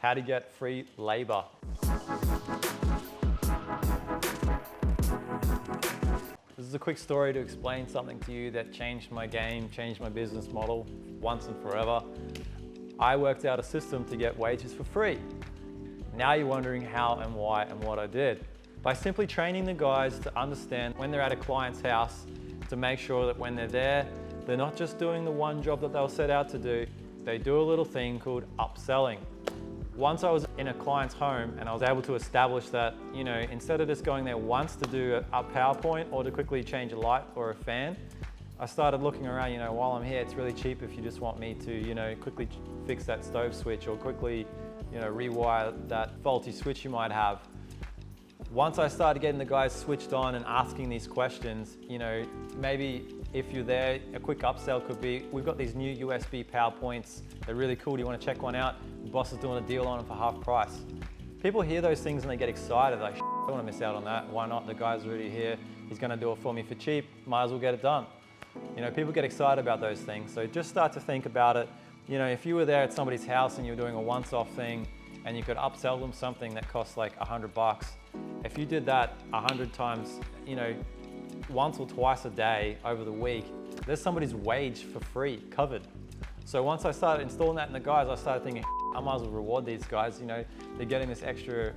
how to get free labor. This is a quick story to explain something to you that changed my game, changed my business model once and forever. I worked out a system to get wages for free. Now you're wondering how and why and what I did. By simply training the guys to understand when they're at a client's house, to make sure that when they're there, they're not just doing the one job that they were set out to do, they do a little thing called upselling. Once I was in a client's home and I was able to establish that, instead of just going there once to do a PowerPoint or to quickly change a light or a fan, I started looking around, while I'm here, it's really cheap if you just want me to, quickly fix that stove switch or quickly, rewire that faulty switch you might have. Once I started getting the guys switched on and asking these questions, maybe if you're there, a quick upsell could be, we've got these new USB PowerPoints, they're really cool, do you want to check one out? The boss is doing a deal on them for half price. People hear those things and they get excited, like, I don't want to miss out on that, why not? The guy's already here, he's going to do it for me for cheap, might as well get it done. People get excited about those things, so just start to think about it. If you were there at somebody's house and you were doing a once-off thing and you could upsell them something that costs like $100, if you did that 100 times, once or twice a day over the week, there's somebody's wage for free covered. So once I started installing that in the guys, I started thinking, I might as well reward these guys. They're getting this extra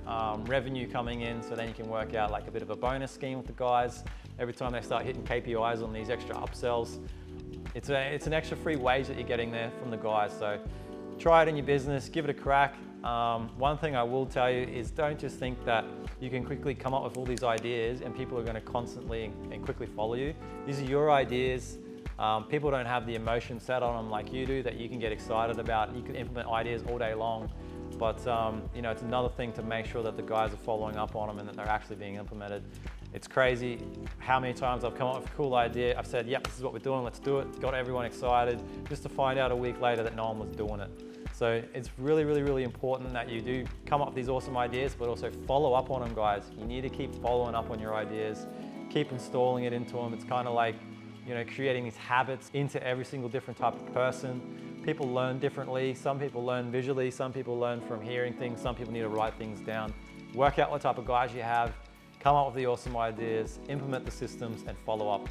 revenue coming in, so then you can work out like a bit of a bonus scheme with the guys. Every time they start hitting KPIs on these extra upsells, it's an extra free wage that you're getting there from the guys. So try it in your business, give it a crack. One thing I will tell you is don't just think that you can quickly come up with all these ideas and people are going to constantly and quickly follow you. These are your ideas. People don't have the emotion set on them like you do that you can get excited about. You can implement ideas all day long, but it's another thing to make sure that the guys are following up on them and that they're actually being implemented. It's crazy how many times I've come up with a cool idea. I've said, yep, this is what we're doing, let's do it. Got everyone excited, just to find out a week later that no one was doing it. So it's really, really, really important that you do come up with these awesome ideas, but also follow up on them, guys. You need to keep following up on your ideas, keep installing it into them. It's kind of like, creating these habits into every single different type of person. People learn differently. Some people learn visually, some people learn from hearing things, some people need to write things down. Work out what type of guys you have, come up with the awesome ideas, implement the systems, and follow up.